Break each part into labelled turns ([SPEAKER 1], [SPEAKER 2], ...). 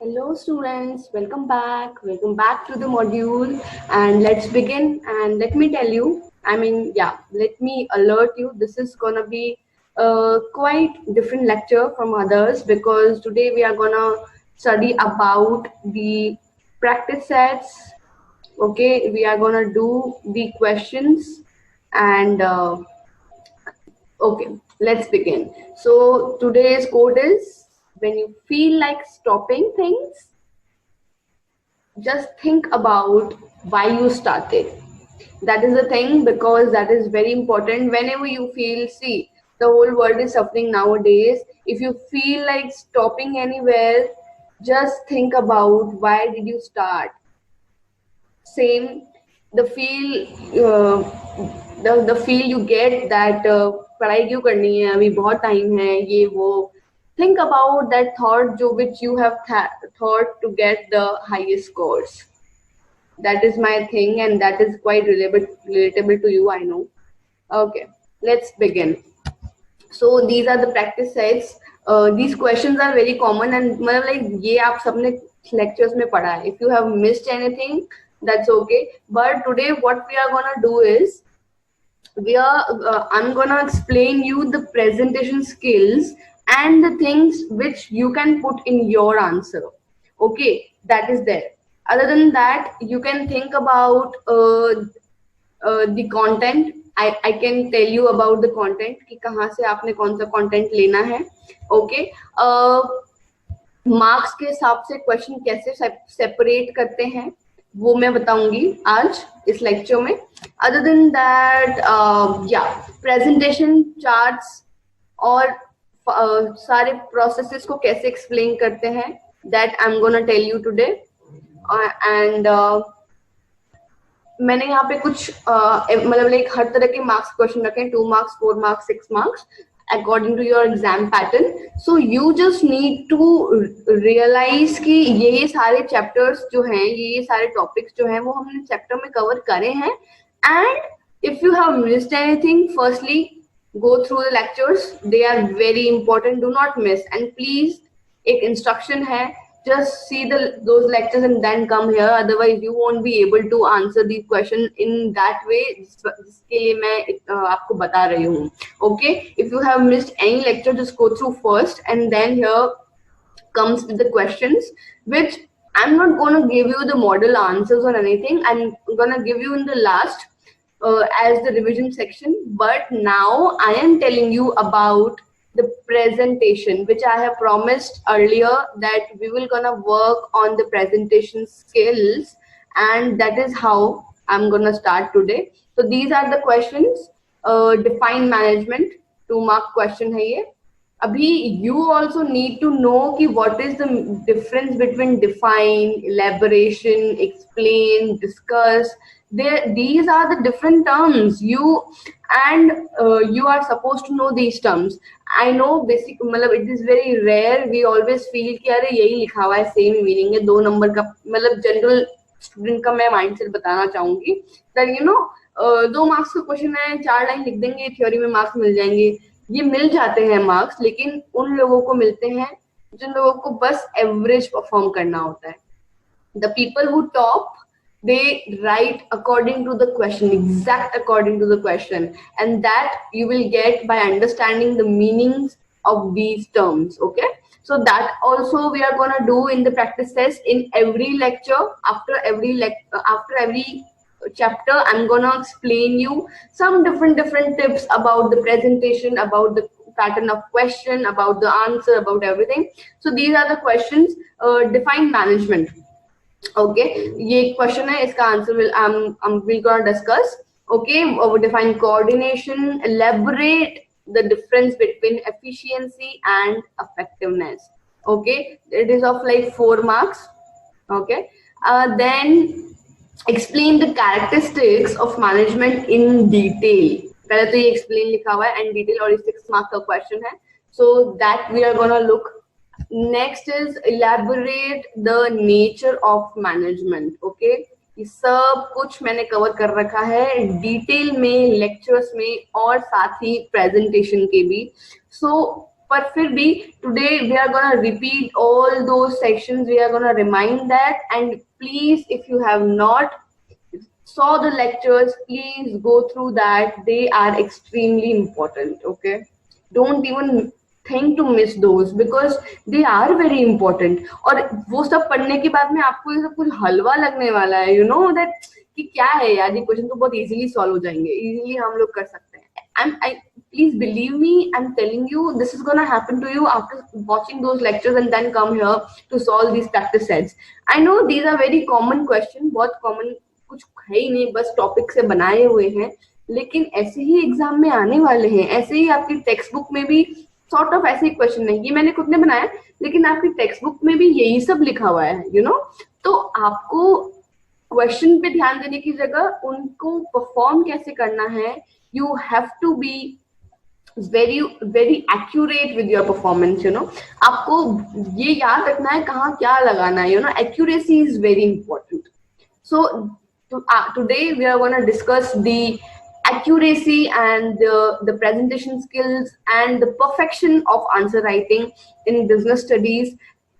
[SPEAKER 1] Hello students, welcome back. Welcome back to the module and let's begin. And let me tell you, let me alert you. This is gonna be a quite different lecture from others because today we are gonna study about the practice sets. Okay, we are gonna do the questions and okay, let's begin. So today's quote is when you feel like stopping things, just think about why you started. That is the thing, because that is very important. Whenever you feel, see, the whole world is suffering nowadays. If you feel like stopping anywhere, just think about why did you start. Same, the feel the feel you get that पढ़ाई क्यों करनी है, अभी बहुत time है, ये वो. Think about that thought जो which you have thought to get the highest scores. That is my thing, and that is quite relatable to you, I know. Okay, let's begin. So these are the practice sets. These questions are very common, and मतलब like ये आप सबने lectures में पढ़ा है. If you have missed anything, that's okay. But today what we are gonna do is I'm gonna explain you the presentation skills and the things which you can put in your answer. Okay, that is there. Other than that, you can think about the content. I can tell you about the content कि कहाँ से आपने कौन सा content लेना है. Okay. Marks के हिसाब से क्वेश्चन कैसे सेपरेट करते हैं वो मैं बताऊंगी आज इस लेक्चर में. Other than that presentation charts और सारे प्रोसेसेस को कैसे एक्सप्लेन करते हैं, that I am gonna tell you today. And मैंने यहाँ पे कुछ मतलब लाइक हर तरह के मार्क्स क्वेश्चन रखे हैं, 2 marks, 4 marks, 6 marks according to your exam pattern. So you just need to realise कि ये सारे चैप्टर्स जो हैं, ये सारे टॉपिक्स जो हैं वो हमने चैप्टर में कवर करे हैं. And if you have missed anything, firstly go through the lectures. They are very important, do not miss. And please, एक instruction है, just see those lectures and then come here, otherwise you won't be able to answer the question in that way जिसके लिए मैं आपको बता रही हूँ. Okay, if you have missed any lecture, just go through first and then here comes with the questions, which I'm not going to give you the model answers or anything. I'm going to give you in the last as the revision section. But now I am telling you about the presentation, which I have promised earlier that we will gonna work on the presentation skills, and that is how I'm gonna start today. So these are the questions. Define management, 2 mark question है ये. अभी you also need to know कि what is the difference between define, elaboration, explain, discuss. These are the different terms. You are supposed to know these terms. I know basic, मतलब it is very rare. We always feel कि अरे यही लिखा हुआ है, same meaning है, 2 number का, मतलब जनरल स्टूडेंट का मैं माइंडसेट बताना चाहूंगी. that you know 2 मार्क्स का क्वेश्चन है, 4 लाइन लिख देंगे, थ्योरी में मार्क्स मिल जाएंगे. ये मिल जाते हैं मार्क्स, लेकिन उन लोगों को मिलते हैं जिन लोगों को बस एवरेज परफॉर्म करना होता है. The people who top, they write according to the question, exact according to the question, and that you will get by understanding the meanings of these terms. Okay, so that also we are going to do in the practice test in every lecture. After every chapter, I'm gonna explain you some different tips about the presentation, about the pattern of question, about the answer, about everything. So these are the questions. Define management. Okay, ये question है, इसका answer we're gonna discuss. Okay, define coordination, elaborate the difference between efficiency and effectiveness. Okay, it is of like 4 marks. Okay, then explain the characteristics of management in detail. पहले तो ये explain लिखा हुआ है and detail, और 6 mark का question है, so that we are gonna look. Next is elaborate the nature of management. Okay, ये सब कुछ मैंने कवर कर रखा है डिटेल में लेक्चर्स में और साथ ही प्रेजेंटेशन के भी. So पर फिर भी today we are gonna repeat all those sections, we are gonna remind that, and please, if you have not saw the lectures, please go through that. They are extremely important. Okay, don't even think to miss those because they are very important. और वो सब पढ़ने के बाद में आपको ये सब कुछ हलवा लगने वाला है, you know that कि क्या है यार, ये क्वेश्चन तो बहुत इजीली सॉल्व हो जाएंगे, इजीली हम लोग कर सकते हैं. And I please believe me, I'm telling you, this is gonna happen to you after watching those lectures and then come here to solve these practice sets. I know these are very common question, बहुत common, कुछ है ही नहीं, बस topic से बनाए हुए हैं, लेकिन ऐसे ही एग्जाम में आने वाले हैं, ऐसे ही आपकी टेक्स्ट बुक में भी सॉर्ट ऑफ ऐसे ही क्वेश्चन है. ये मैंने खुद ने बनाया, लेकिन आपकी टेक्स्ट बुक में भी यही सब लिखा हुआ है, यू नो. तो आपको क्वेश्चन पे ध्यान देने की जगह उनको परफॉर्म कैसे करना है, you have to be very very accurate with your performance, you know. आपको ये याद रखना है कहाँ क्या लगाना है, you know. Accuracy is very important. So today we are going to discuss the accuracy and the presentation skills and the perfection of answer writing in business studies.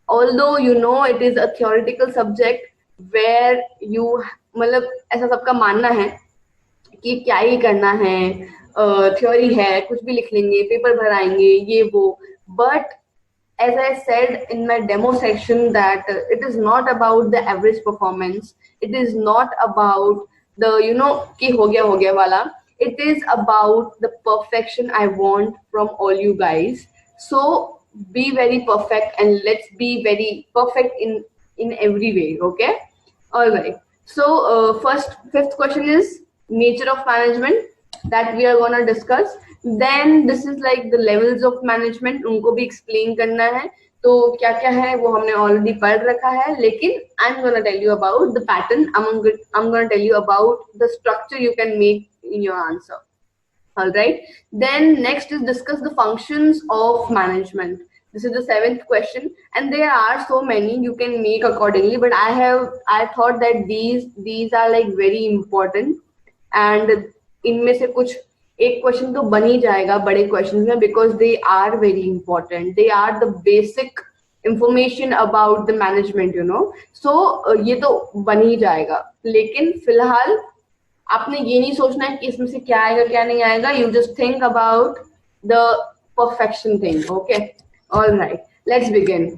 [SPEAKER 1] Although you know it is a theoretical subject where you मतलब ऐसा सबका मानना है कि क्या ही करना है, theory है, कुछ भी लिख लेंगे, पेपर भराएंगे, ये वो. But as I said in my demo section that it is not about the average performance, it is not about the, you know, ki ho gaya wala. It is about the perfection I want from all you guys. So be very perfect and let's be very perfect in every way. Okay, all right. So fifth question is nature of management that we are going to discuss. Then this is like the levels of management, उनको भी explain करना है. तो क्या क्या है वो हमने already पढ़ रखा है, लेकिन I'm gonna tell you about the pattern. I'm gonna tell you about the structure you can make in your answer. All right. Then next is discuss the functions of management. This is the 7th question, and there are so many you can make accordingly. But I thought that these are like very important, and इनमें से कुछ एक question तो बन ही जाएगा बड़े question में, because they are very important. They are the basic information about the management, you know. So ये तो बन ही जाएगा, लेकिन फिलहाल आपने ये नहीं सोचना है कि इसमें से क्या आएगा क्या नहीं आएगा. You just think about the perfection thing. Okay, all right, let's begin.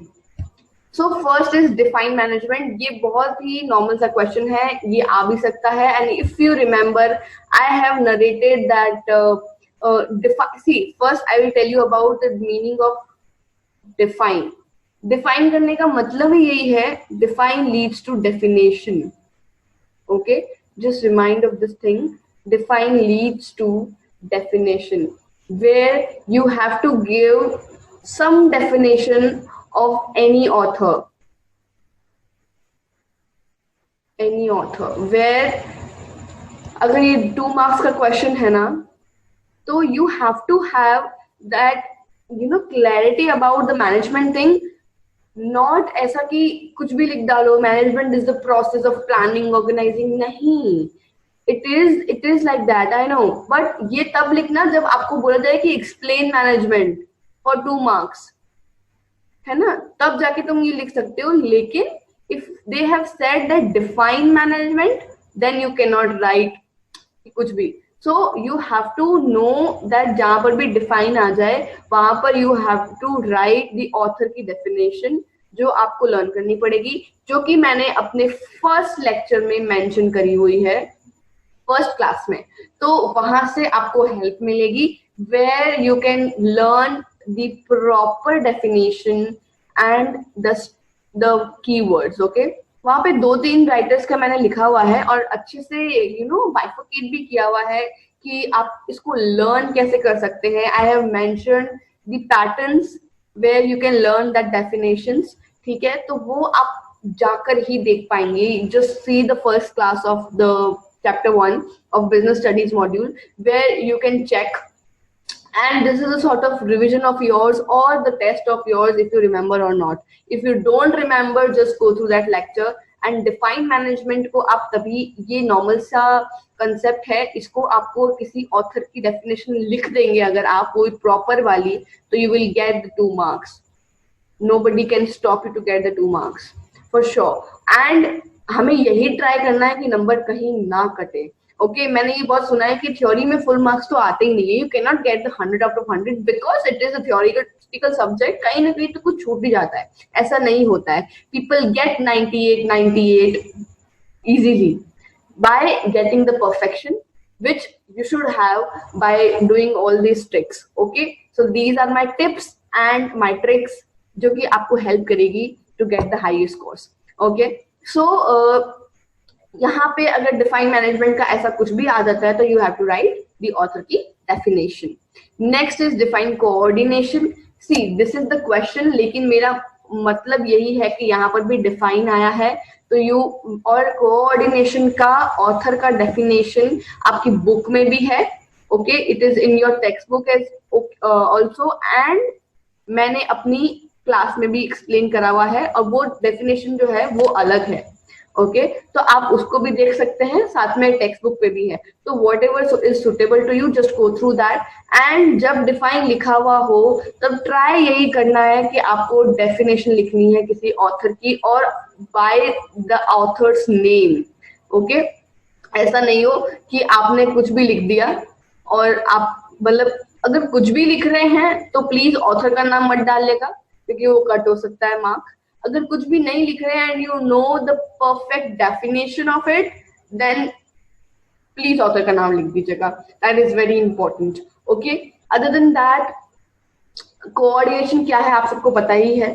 [SPEAKER 1] So first is define management. ये बहुत ही नॉर्मल सा क्वेश्चन है, ये आ भी सकता है. And if you remember I have narrated that see first I will tell you about the meaning of define. Define करने का मतलब ही यही है, define leads to definition. Okay, just remind of this thing. Define leads to definition, where you have to give some definition of any author, where अगर ये 2 marks का question है ना, तो you have to have that, you know, clarity about the management thing. Not ऐसा कि कुछ भी लिख डालो, management is the process of planning organizing. नहीं, it is like that, I know. But ये तब लिखना जब आपको बोला जाए कि एक्सप्लेन मैनेजमेंट फॉर 2 marks, है ना, तब जाके तुम ये लिख सकते हो. लेकिन if they have said that define management, then you can not write कुछ भी. So you have to know that जहां पर भी define आ जाए वहां पर you have to write the author की definition, जो आपको लर्न करनी पड़ेगी, जो कि मैंने अपने फर्स्ट लेक्चर में मेंशन करी हुई है, फर्स्ट क्लास में. तो वहां से आपको हेल्प मिलेगी, where you can learn the proper definition and the keywords. Okay, वहां पे 2-3 राइटर्स का मैंने लिखा हुआ है और अच्छे से यू नो बाइफरकेट भी किया हुआ है कि आप इसको लर्न कैसे कर सकते हैं. I have mentioned the patterns where you can learn that definitions. ठीक है, तो वो आप जाकर ही देख पाएंगे. Just see the first class of the chapter 1 of business studies module, where you can check, and this is a sort of revision of yours or the test of yours if you remember or not. If you don't remember, just go through that lecture and define management को आप तभी, ये normal सा concept है, इसको आपको किसी author की डेफिनेशन लिख देंगे अगर आप कोई प्रॉपर वाली, तो you will get the 2 marks. Nobody can stop you to get the 2 marks for sure. And हमें यही ट्राई करना है कि नंबर कहीं ना कटे. ओके मैंने ये बहुत सुना है कि थ्योरी में फुल मार्क्स तो आते ही नहीं है, you can not get the 100 out of 100 because it is a theoretical subject, कहीं ना कहीं तो कुछ छूट भी जाता है. ऐसा नहीं होता है. People get 98 easily by getting the perfection which you should have by doing all these tricks. Okay, so these are my tips and my tricks जो कि आपको हेल्प करेगी to get the highest scores. Okay so यहाँ पे अगर define management का ऐसा कुछ भी आ जाता है तो you have to write the author की definition. Next is define coordination. See this is the question, लेकिन मेरा मतलब यही है कि यहाँ पर भी डिफाइन आया है तो यू, और कोऑर्डिनेशन का ऑथर का डेफिनेशन आपकी बुक में भी है. Okay it is in your text book as also, and मैंने अपनी क्लास में भी एक्सप्लेन करा हुआ है और वो डेफिनेशन जो है वो अलग है. ओके तो आप उसको भी देख सकते हैं, साथ में टेक्स्ट बुक पे भी है. तो whatever is suitable to you just go through that. And जब डिफाइन लिखा हुआ हो तब ट्राई यही करना है कि आपको डेफिनेशन लिखनी है किसी ऑथर की और by the author's name. Okay ऐसा नहीं हो कि आपने कुछ भी लिख दिया और आप मतलब अगर कुछ भी लिख रहे हैं तो प्लीज ऑथर का नाम मत डालिएगा क्योंकि वो कट हो सकता है मार्क. अगर कुछ भी नहीं लिख रहे हैं and you know the perfect definition of it then please author का नाम लिख दीजिएगा. That is very important. Okay other than that coordination क्या है आप सबको पता ही है.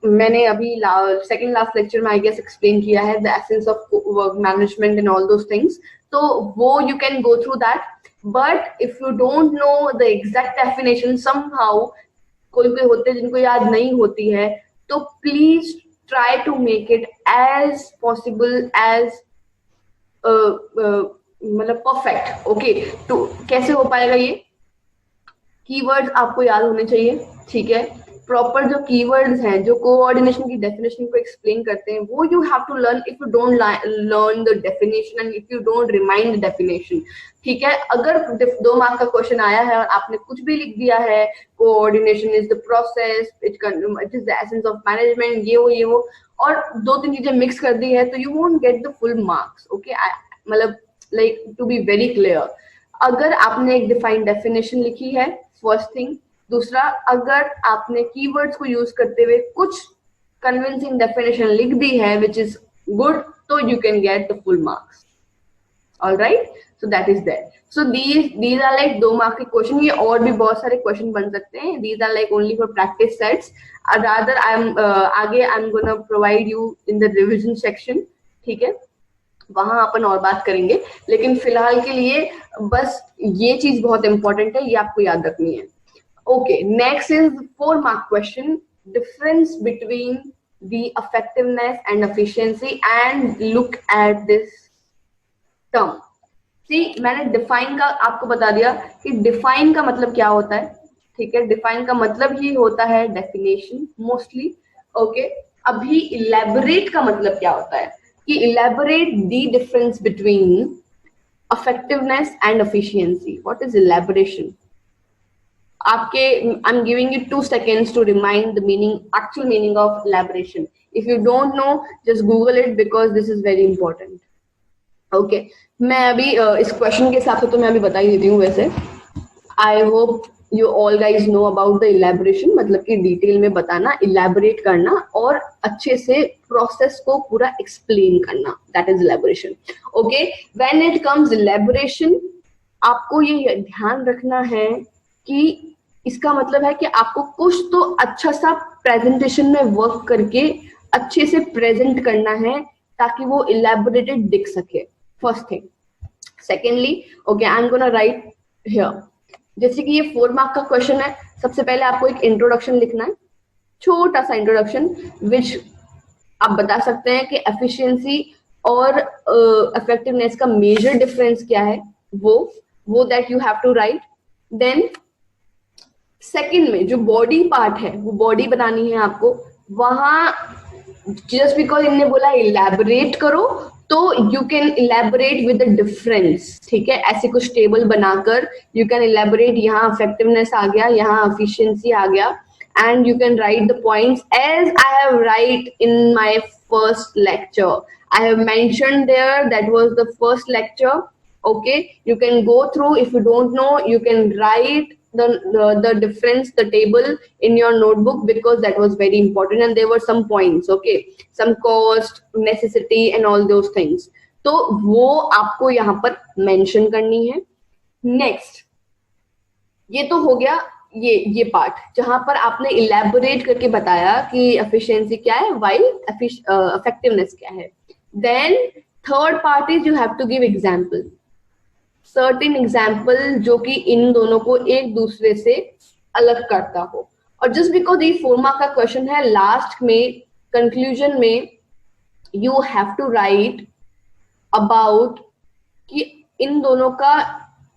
[SPEAKER 1] मैंने अभी सेकंड लास्ट लेक्चर में आई गेस एक्सप्लेन किया है the essence of work management and all those things. तो वो you can go through that. But if you don't know the exact definition somehow, कोई कोई होते हैं जिनको याद नहीं होती है, तो please try to make it as possible as मतलब परफेक्ट. ओके तो कैसे हो पाएगा ये? कीवर्ड्स आपको याद होने चाहिए. ठीक है प्रॉपर जो कीवर्ड्स हैं जो कोऑर्डिनेशन की डेफिनेशन को एक्सप्लेन करते हैं वो you have to learn. If you don't learn the definition and if you don't remind the definition, ठीक है अगर 2 मार्क का क्वेश्चन आया है और आपने कुछ भी लिख दिया है, coordination is the process, it is the essence of management, ये वो और 2-3 चीजें मिक्स कर दी है तो you won't get the full marks. Okay मतलब like to be very clear, अगर आपने एक डिफाइंड डेफिनेशन लिखी है फर्स्ट थिंग, दूसरा अगर आपने कीवर्ड्स को यूज करते हुए कुछ कन्विंसिंग डेफिनेशन लिख दी है विच इज गुड, तो you can get the full marks. Alright so that is that. So these are like 2 mark के क्वेश्चन. ये और भी बहुत सारे क्वेश्चन बन सकते हैं. These are like only for practice sets. Rather आगे I am gonna provide you in the revision section. ठीक है वहां अपन और बात करेंगे, लेकिन फिलहाल के लिए बस ये चीज बहुत इंपॉर्टेंट है, ये आपको याद रखनी है. Okay, next is 4 mark question. Difference between the effectiveness and efficiency, and look at this term. See, मैंने define का आपको बता दिया कि define का मतलब क्या होता है. ठीक है define का मतलब ही होता है definition mostly. Okay, अभी elaborate का मतलब क्या होता है कि elaborate the difference between effectiveness and efficiency. What is elaboration? आपके I'm giving you 2 seconds to remind the meaning, actual meaning of elaboration. If you don't know, just Google it because this is very important. Okay, मैं अभी इस question के हिसाब से तो मैं अभी बता ही देती हूँ. वैसे I hope you all guys know about the elaboration, मतलब कि डिटेल में बताना, elaborate करना और अच्छे से प्रोसेस को पूरा एक्सप्लेन करना. That is elaboration. Okay, when it comes elaboration, आपको ये ध्यान रखना है कि इसका मतलब है कि आपको कुछ तो अच्छा सा प्रेजेंटेशन में वर्क करके अच्छे से प्रेजेंट करना है ताकि वो इलेबोरेटेड दिख सके. First thing. Secondly okay I am gonna right here, जैसे कि ये 4 मार्क का क्वेश्चन है. सबसे पहले आपको एक इंट्रोडक्शन लिखना है, छोटा सा इंट्रोडक्शन विच आप बता सकते हैं कि एफिशिएंसी और इफेक्टिवनेस का मेजर डिफरेंस क्या है, वो that you have to write. Then second में जो बॉडी पार्ट है वो बॉडी बनानी है आपको. वहां जस्ट बिकॉज इनने बोला इलेबोरेट करो, तो you can elaborate with the difference, ठीक है, ऐसे कुछ टेबल बनाकर यू कैन इलेबोरेट, यहाँ इफेक्टिवनेस आ गया, यहाँ एफिशिएंसी आ गया, and you can write the points as I have write in my first lecture. I have mentioned there, that was the first lecture. Okay, you can go through. If you don't know, you can write the difference, the table in your notebook, because that was very important, and there were some points, okay, some cost, necessity and all those things. तो वो आपको यहाँ पर mention करनी है. Next, ये तो हो गया ये पार्ट जहां पर आपने इलेबोरेट करके बताया कि एफिशिएंसी क्या है, वाइल इफेक्टिवनेस क्या है. Then third part is you have to give example, certain example जो कि इन दोनों को एक दूसरे से अलग करता हो. और जस्ट बिकॉज ये 4 मार्क का क्वेश्चन है, लास्ट में कंक्लूजन में you have to write about कि इन दोनों का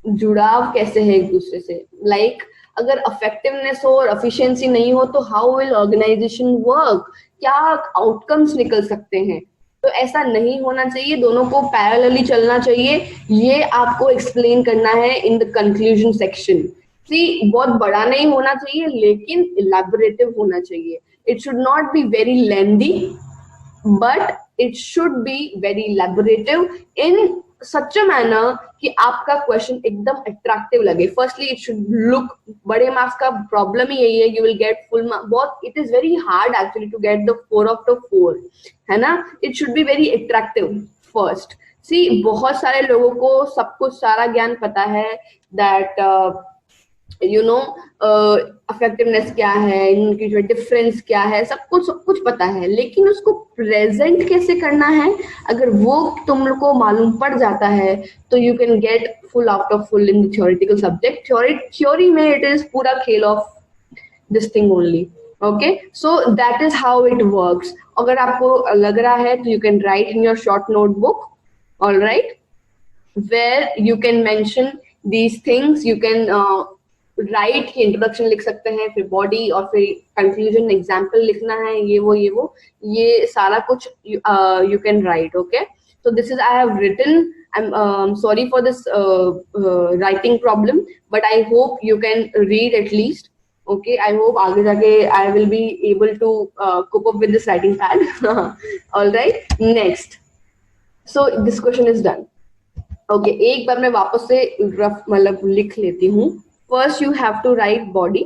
[SPEAKER 1] जुड़ाव कैसे है एक दूसरे से. लाइक अगर इफेक्टिवनेस हो और एफिशिएंसी नहीं हो तो हाउ विल ऑर्गेनाइजेशन वर्क, क्या आउटकम्स निकल सकते हैं. तो ऐसा नहीं होना चाहिए, दोनों को पैरेलली चलना चाहिए. ये आपको एक्सप्लेन करना है इन द कंक्लूजन सेक्शन. सी, बहुत बड़ा नहीं होना चाहिए लेकिन इलैबोरेटिव होना चाहिए. It should not be very lengthy, but it should be very elaborative in such a manner कि आपका क्वेश्चन एकदम अट्रैक्टिव लगे. फर्स्टली इट शुड लुक, बड़े मार्क्स का प्रॉब्लम ही यही है, you will get full marks. बहुत it is very hard actually to get the 4 of the 4, है ना. It should be very attractive first. See, बहुत सारे लोगों को सब कुछ सारा ज्ञान पता है, दैट यू नो इफेक्टिवनेस क्या है, इनकी जो डिफरेंस क्या है, सब कुछ पता है, लेकिन उसको प्रेजेंट कैसे करना है, अगर वो तुम लोग को मालूम पड़ जाता है तो you can get full out of full in the theoretical subject. Theory में इट इज पूरा खेल of this thing only. Okay, so that is how it works. अगर आपको लग रहा है तो you can write in your short notebook, all right, where you can mention these things. You can write की introduction लिख सकते हैं, फिर बॉडी और फिर कंक्लूजन, एग्जाम्पल लिखना है, ये सारा कुछ you can right. Okay, so this is I have written. I'm sorry for this writing problem, but I hope you can read at least. Okay, I hope आगे जाके I will be able to cope up with this writing pad. All right, next. So this question is done. Okay, एक बार मैं वापस से rough मतलब लिख लेती हूँ. First you have to write body.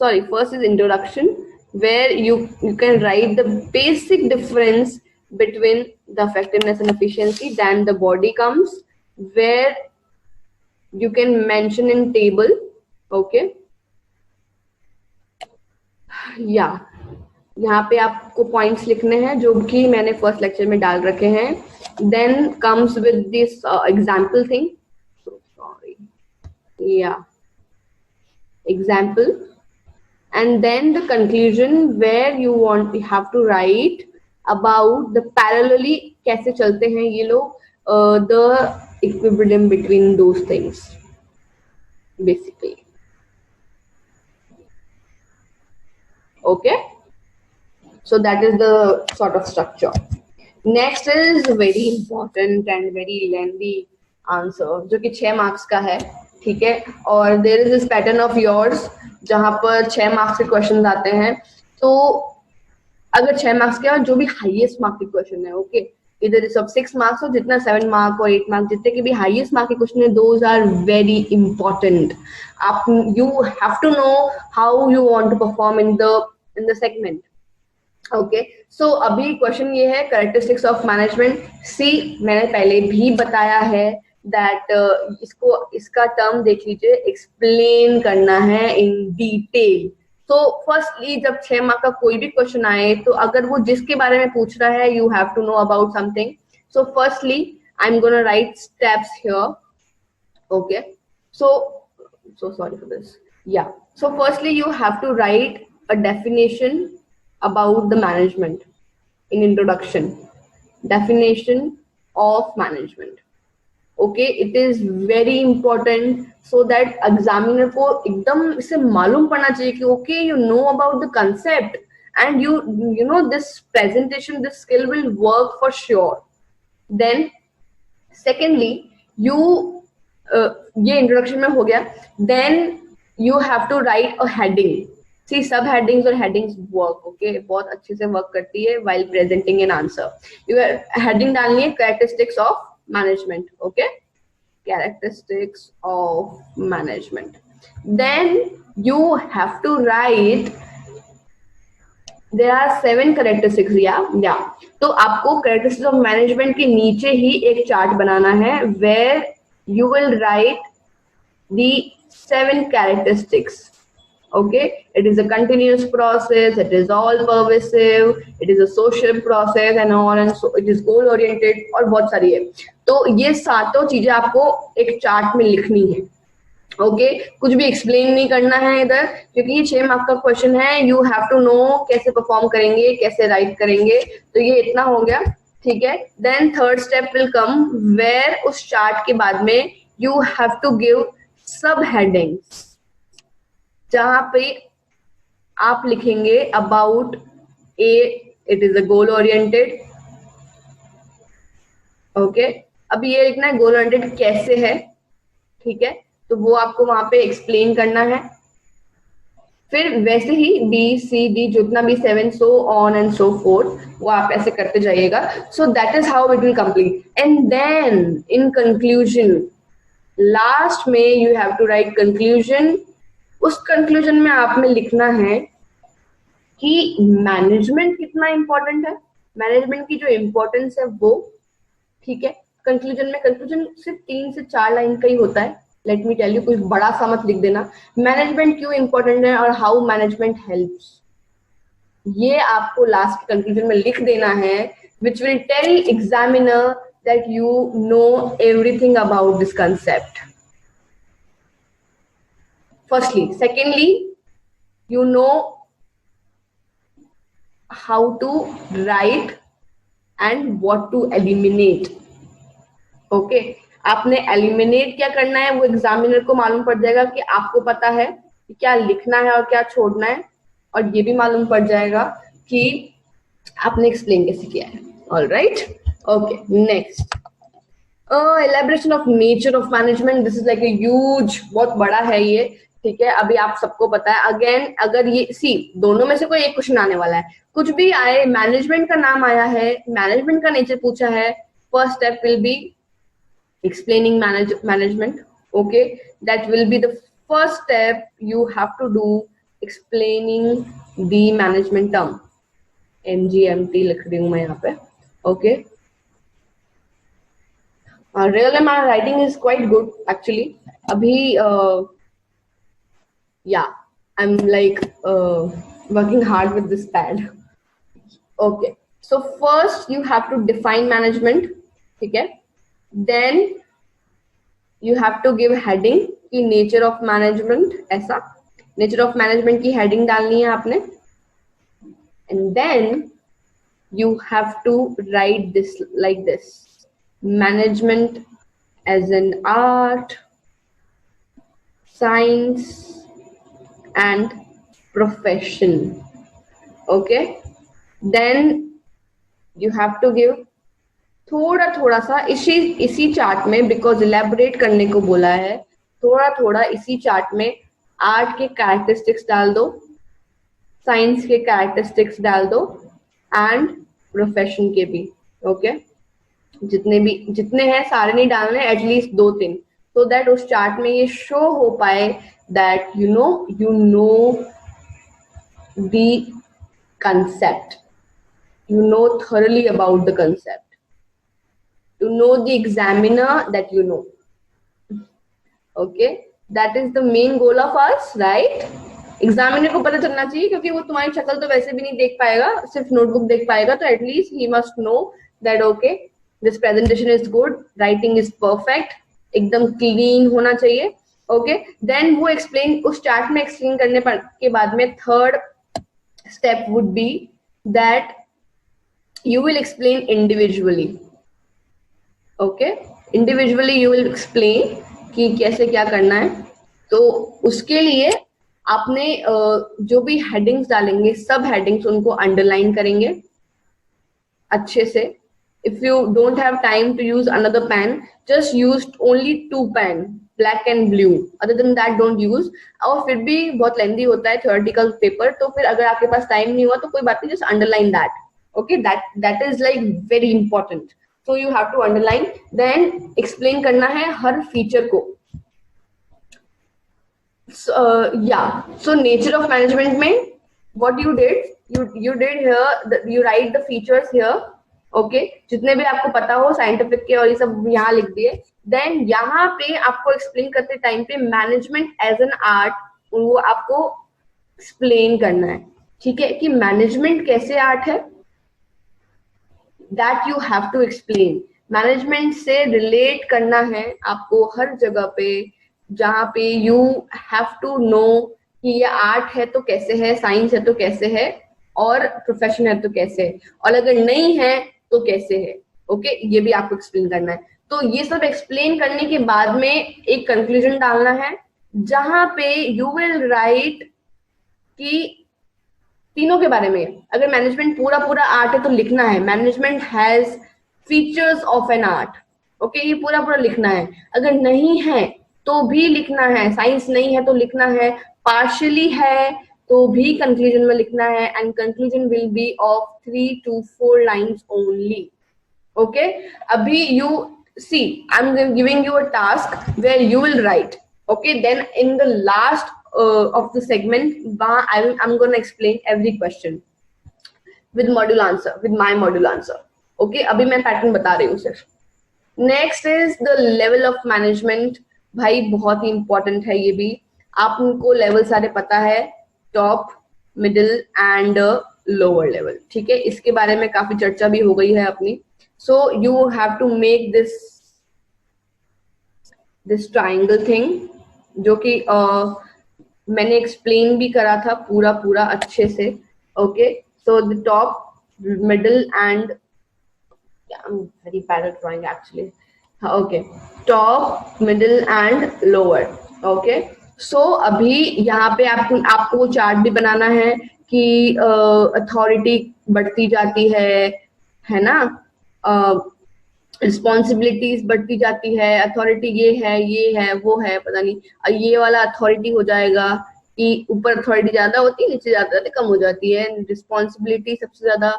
[SPEAKER 1] Sorry, first is introduction, where you can write the basic difference between the effectiveness and efficiency. Then the body comes, where you can mention in table. Okay, yeah, यहाँ पे आपको points लिखने हैं जो कि मैंने first lecture में डाल रखे हैं. Then comes with this example thing. Sorry, yeah, example, and then the conclusion, where you have to write about the parallelly कैसे चलते हैं ये लोग, the equilibrium between those things basically. Okay, so that is the sort of structure. Next is very important and very lengthy answer, जो कि 6 marks का है, ठीक है. और there is this pattern of yours जहां पर 6 मार्क्स के क्वेश्चन आते हैं. तो अगर 6 मार्क्स के और जो भी हाईएस्ट मार्क के क्वेश्चन है, ओके, इधर सब 6 मार्क्स हो, जितना 7 मार्क और 8 मार्क, जितने के भी हाईएस्ट मार्क के क्वेश्चन है, दोज आर वेरी इंपॉर्टेंट. आप you have to know how you want to perform in the segment. Okay, so अभी क्वेश्चन ये है, कैरेक्टरिस्टिक्स ऑफ मैनेजमेंट. सी, मैंने पहले भी बताया है दैट इसका टर्म देख लीजिए, एक्सप्लेन करना है इन डिटेल. तो फर्स्टली जब 6 मार्क का कोई भी क्वेश्चन आए तो अगर वो जिसके बारे में पूछ रहा है, you have to know about something. So firstly I am gonna write steps here. Okay, so sorry for this. Yeah, so firstly you have to write a definition about the management in introduction. Definition of management. Okay, it is very important so that examiner को एकदम इसे मालूम पड़ना चाहिए कि okay, you know about the concept and you know this presentation, this skill will work for sure. Then secondly, you ये introduction में हो गया. Then you have to write a heading. See, सब headings और headings work, okay, बहुत अच्छे से work करती है while presenting an answer. You heading डालनी है characteristics of management, okay, characteristics of management. Then you have to write, there are 7 characteristics, yeah. तो आपको characteristics of management के नीचे ही एक चार्ट बनाना है where you will write the 7 characteristics. Okay, it is a continuous process, it is all pervasive, it is a social process and all, and so it is goal oriented और बहुत सारी है. तो ये सातों चीजें आपको एक चार्ट में लिखनी है. ओके, कुछ भी एक्सप्लेन नहीं करना है इधर, क्योंकि ये 6 मार्क का क्वेश्चन है. यू हैव टू नो कैसे परफॉर्म करेंगे, कैसे राइट करेंगे. तो ये इतना हो गया, ठीक है. Then third step will come where उस चार्ट के बाद में you have to give sub headings, जहां पे आप लिखेंगे about a, it is a goal oriented. Okay, अब ये लिखना है गोल ओरिएंटेड कैसे है, ठीक है. तो वो आपको वहां पे एक्सप्लेन करना है. फिर वैसे ही बी सी डी जितना भी 7 so on and so forth, वो आप ऐसे करते जाइएगा. So that is how it will complete. And then in conclusion, last में you have to write conclusion. उस कंक्लूजन में आप में लिखना है कि मैनेजमेंट कितना इंपॉर्टेंट है, मैनेजमेंट की जो इंपॉर्टेंस है वो, ठीक है. कंक्लूजन में, कंक्लूजन सिर्फ 3 से 4 लाइन का ही होता है. लेट मी टेल यू, कुछ बड़ा सा मत लिख देना. मैनेजमेंट क्यों इंपॉर्टेंट है और हाउ मैनेजमेंट हेल्प्स, ये आपको लास्ट कंक्लूजन में लिख देना है, which will tell examiner that you know everything about this concept. Firstly. Secondly, you know how to write and what to eliminate. Okay, आपने एलिमिनेट क्या करना है वो एग्जामिनर को मालूम पड़ जाएगा कि आपको पता है कि क्या लिखना है और क्या छोड़ना है, और ये भी मालूम पड़ जाएगा कि आपने एक्सप्लेन कैसे किया है. Alright, okay. Next, elaboration of nature of management. This is like a huge, बहुत बड़ा है ये, ठीक है. अभी आप सबको पता है. अगेन, अगर ये सी दोनों में से कोई एक क्वेश्चन आने वाला है, कुछ भी आए, मैनेजमेंट का नाम आया है, मैनेजमेंट का नेचर पूछा है, first step will be explaining management. Okay, that will be the first step you have to do, explaining the management term. MGMT लिख रही हूं मैं यहाँ पे. Okay, really my writing is quite good actually. अभी yeah, I'm like working hard with this pad. Okay, so first you have to define management, ठीक है. Then you have to give heading की nature of management, ऐसा nature of management की heading डालनी है आपने. And then you have to write this like this: management as an art, science and profession. Okay, then you have to give थोड़ा थोड़ा सा इसी चार्ट में, बिकॉज इलेबोरेट करने को बोला है, थोड़ा थोड़ा इसी चार्ट में आर्ट के कैरेक्टरिस्टिक्स डाल दो, साइंस के कैरेक्टरिस्टिक्स डाल दो, एंड प्रोफेशन के भी. ओके, जितने हैं सारे नहीं डालने, एटलीस्ट 2-3, सो दैट उस चार्ट में ये शो हो पाए that you know the concept, you know thoroughly about the concept, to know the examiner that you know. Okay, that is the main goal of us, right? Examiner को पता चलना चाहिए, क्योंकि वो तुम्हारी शक्ल तो वैसे भी नहीं देख पाएगा, सिर्फ नोटबुक देख पाएगा. तो at least he must know that okay this presentation is good, writing is perfect, एकदम क्लीन होना चाहिए. ओके, देन वो एक्सप्लेन, उस चार्ट में एक्सप्लेन करने के बाद में third step would be that you will explain individually. Okay, individually you will explain कि कैसे क्या करना है. तो उसके लिए आपने जो भी हेडिंग्स डालेंगे, सब हेडिंग्स उनको अंडरलाइन करेंगे अच्छे से. If you don't have time to use another pen, just use only 2 pen, black and blue. Other than that, don't use. और फिर भी बहुत लेंदी होता है theoretical paper, तो फिर अगर आपके पास टाइम नहीं हुआ तो कोई बात नहीं, just underline that. Okay, that is like very important. So you have to underline. Then explain करना है हर feature को. Yeah. So nature of management में what you did here, you write the features here. Okay जितने भी आपको पता हो scientific के और ये सब यहाँ लिख दिए. देन यहाँ पे आपको एक्सप्लेन करते टाइम पे मैनेजमेंट एज एन आर्ट वो आपको एक्सप्लेन करना है. ठीक है कि मैनेजमेंट कैसे आर्ट है, that you have to explain. Management से रिलेट करना है आपको हर जगह पे जहाँ पे यू हैव टू नो कि ये आर्ट है तो कैसे है, साइंस है तो कैसे है, और प्रोफेशन है तो कैसे है, और अगर नहीं है तो कैसे है. ओके ये भी आपको एक्सप्लेन करना है. तो ये सब एक्सप्लेन करने के बाद में एक कंक्लूजन डालना है जहां पे यू विल राइट कि तीनों के बारे में. अगर मैनेजमेंट पूरा पूरा आर्ट है तो लिखना है management has features of an art. Okay ये पूरा पूरा लिखना है. अगर नहीं है तो भी लिखना है, साइंस नहीं है तो लिखना है, पार्शियली है तो भी कंक्लूजन में लिखना है. And conclusion will be of 3 to 4 lines only. Okay अभी you see I am giving you a task where you will write. Okay then in the last of the segment I'm going to explain every question with module answer, with my module answer. Okay अभी मैं pattern बता रही हूँ सिर्फ. Next is the level of management. भाई बहुत ही important है ये भी. आपको लेवल सारे पता है, top, middle and lower level. ठीक है इसके बारे में काफी चर्चा भी हो गई है अपनी. So you have to make this triangle thing जो कि मैंने एक्सप्लेन भी करा था पूरा पूरा अच्छे से. Okay so the top, middle and I'm very bad at drawing actually. Okay, top, middle and lower. Okay, so अभी यहाँ पे आपको चार्ट भी बनाना है कि अथॉरिटी बढ़ती जाती है ना, रिस्पॉन्सिबिलिटीज बढ़ती जाती है. अथॉरिटी ये है वो है पता नहीं, ये वाला अथॉरिटी हो जाएगा कि ऊपर अथॉरिटी ज्यादा होती है, नीचे ज्यादा कम हो जाती है. रिस्पॉन्सिबिलिटी सबसे ज्यादा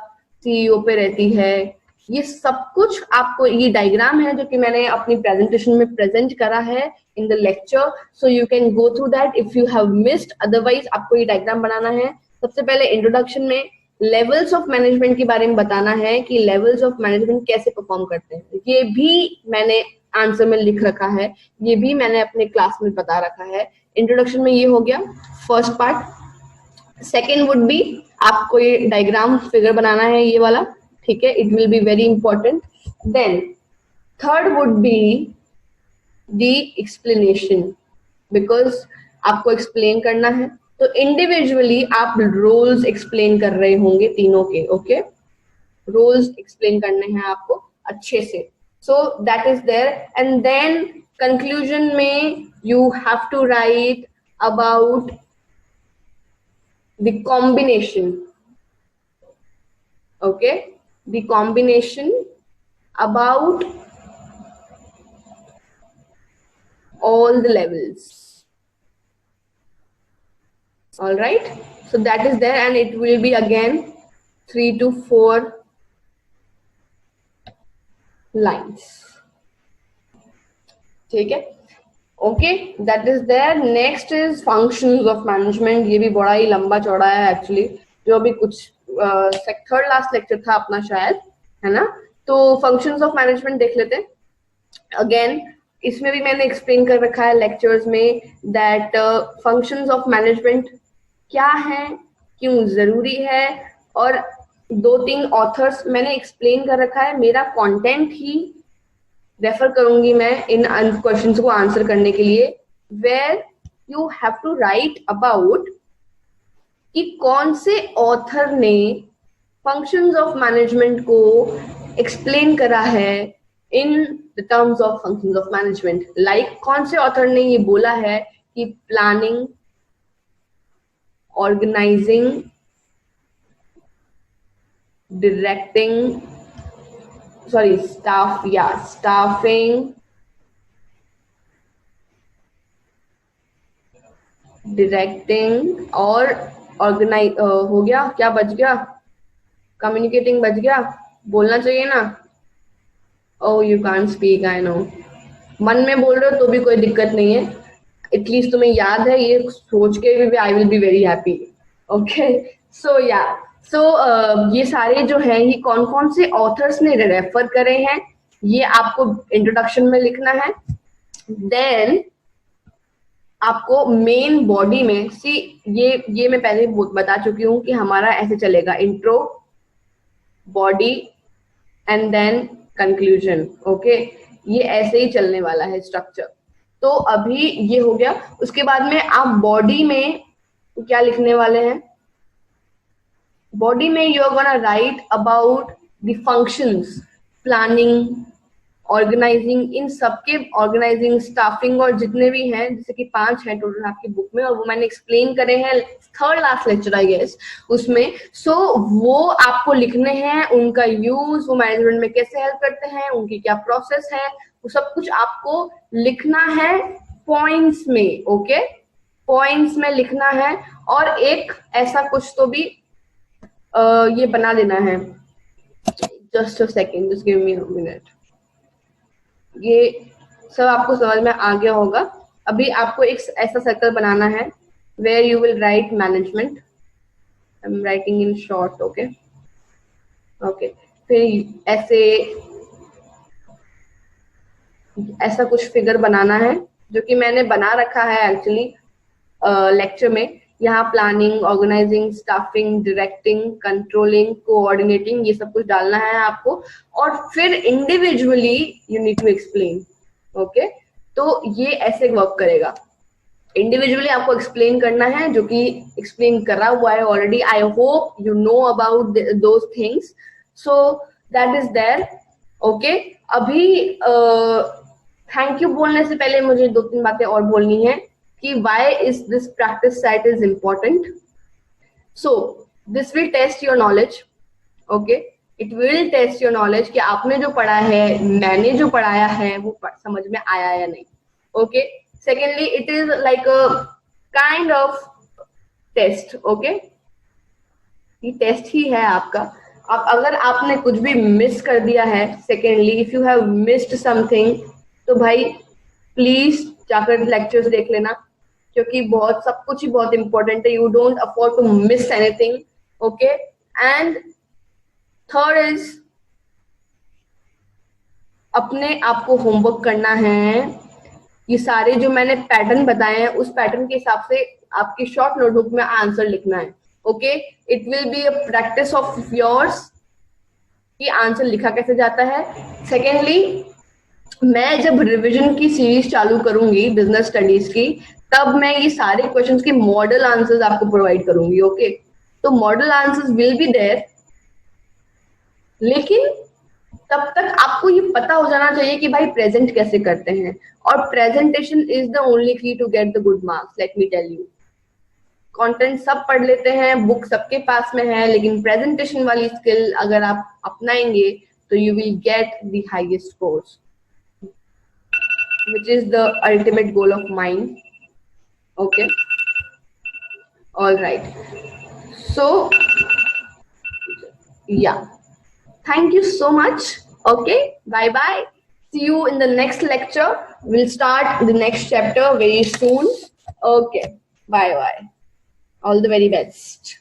[SPEAKER 1] सीईओ पे रहती है. ये सब कुछ आपको, ये डायग्राम है जो कि मैंने अपनी प्रेजेंटेशन में प्रेजेंट करा है in the lecture. So you can go through that if you have missed. Otherwise आपको ये डायग्राम बनाना है. सबसे पहले इंट्रोडक्शन में लेवल्स ऑफ मैनेजमेंट के बारे में बताना है कि लेवल्स ऑफ मैनेजमेंट कैसे परफॉर्म करते हैं. ये भी मैंने आंसर में लिख रखा है, ये भी मैंने अपने क्लास में बता रखा है. इंट्रोडक्शन में ये हो गया first part. Second would be आपको ये डायग्राम फिगर बनाना है ये वाला. ठीक है it will be very important. Then third would be the explanation, because आपको एक्सप्लेन करना है तो इंडिविजुअली आप रोल्स एक्सप्लेन कर रहे होंगे तीनों के. ओके रोल्स एक्सप्लेन करने हैं आपको अच्छे से. So that is there. And then conclusion में you have to write about the combination. Okay the combination about all the levels. All right, so that is there and it will be again 3 to 4 lines. ठीक है okay that is there. Next is functions of management. ये भी बड़ा ही लंबा चौड़ा है actually, जो अभी कुछ थर्ड लास्ट लेक्चर था अपना शायद, है ना. तो फंक्शंस ऑफ मैनेजमेंट देख लेते हैं. अगेन इसमें भी मैंने एक्सप्लेन कर रखा है लेक्चर्स में दैट फंक्शंस ऑफ मैनेजमेंट क्या है, क्यों जरूरी है, और 2-3 ऑथर्स मैंने एक्सप्लेन कर रखा है. मेरा कंटेंट ही रेफर करूंगी मैं इन क्वेश्चंस को आंसर करने के लिए, where you have to write about कि कौन से ऑथर ने फंक्शंस ऑफ मैनेजमेंट को एक्सप्लेन करा है in the terms of functions of management. Like कौन से ऑथर ने ये बोला है कि planning, organizing, directing, staffing, directing और ऑर्गेनाइज हो गया, क्या बच गया, कम्युनिकेटिंग बच गया, बोलना चाहिए ना। Oh you can't speak, I know, मन में बोल रहे हो तो भी कोई दिक्कत नहीं है, एटलीस्ट तुम्हें याद है, ये सोच के भी I will be very happy. Okay so या सो ये सारे जो हैं ये कौन कौन से ऑथर्स ने रेफर करे हैं ये आपको इंट्रोडक्शन में लिखना है। देन आपको मेन बॉडी में सी ये मैं पहले बता चुकी हूँ कि हमारा ऐसे चलेगा, intro, body and then conclusion. Okay ये ऐसे ही चलने वाला है स्ट्रक्चर। तो अभी ये हो गया, उसके बाद में आप बॉडी में क्या लिखने वाले हैं, बॉडी में you are gonna write about the functions, planning, organizing, इन सबके ऑर्गेनाइजिंग, स्टाफिंग और जितने भी हैं, जैसे कि 5 हैं टोटल आपकी बुक में और वो मैंने एक्सप्लेन करे हैं third last lecture I guess उसमें। सो वो आपको लिखने हैं, उनका यूज, वो मैनेजमेंट में कैसे हेल्प करते हैं, उनकी क्या प्रोसेस है, वो सब कुछ आपको लिखना है पॉइंट्स में। ओके पॉइंट्स में लिखना है और एक ऐसा कुछ तो भी ये बना देना है, just a second, just give me a minute. ये सब आपको समझ में आ गया होगा। अभी आपको एक ऐसा सर्कल बनाना है where you will write management, I am writing in short. Okay okay फिर ऐसा कुछ फिगर बनाना है जो कि मैंने बना रखा है एक्चुअली लेक्चर में। यहाँ planning, organizing, staffing, directing, controlling, coordinating, ये सब कुछ डालना है आपको और फिर individually you need to explain. Okay तो ये ऐसे वर्क करेगा, इंडिविजुअली आपको एक्सप्लेन करना है, जो कि एक्सप्लेन करा हुआ है already. I hope you know about those things, so that is there. Okay अभी थैंक यू बोलने से पहले मुझे 2-3 बातें और बोलनी है कि why is this practice set is important. So this will test your knowledge. Okay it will test your knowledge कि आपने जो पढ़ा है, मैंने जो पढ़ाया है वो समझ में आया या नहीं। Okay secondly it is like a kind of test. Okay ये टेस्ट ही है आपका। अब अगर आपने कुछ भी मिस कर दिया है, secondly if you have missed something, तो भाई प्लीज जाकर लेक्चर्स देख लेना, क्योंकि बहुत सब कुछ ही बहुत इंपॉर्टेंट है। You don't afford to miss anything. Okay and third is अपने आप को होमवर्क करना है। ये सारे जो मैंने पैटर्न बताए हैं उस पैटर्न के हिसाब से आपकी शॉर्ट नोटबुक में आंसर लिखना है। Okay it will be a practice of yours कि आंसर लिखा कैसे जाता है। सेकेंडली मैं जब रिवीजन की सीरीज चालू करूंगी बिजनेस स्टडीज की, तब मैं ये सारे क्वेश्चंस के मॉडल आंसर्स आपको प्रोवाइड करूंगी। ओके तो model answers will be there, लेकिन तब तक आपको ये पता हो जाना चाहिए कि भाई प्रेजेंट कैसे करते हैं, और presentation is the only key to get the good marks. Let me tell you, content सब पढ़ लेते हैं, बुक सबके पास में है, लेकिन प्रेजेंटेशन वाली स्किल अगर आप अपनाएंगे तो you will gate the highest scores, which is the ultimate goal of mine. Okay all right, so yeah, thank you so much. Okay bye bye, see you in the next lecture. We'll start the next chapter very soon. Okay bye bye, all the very best.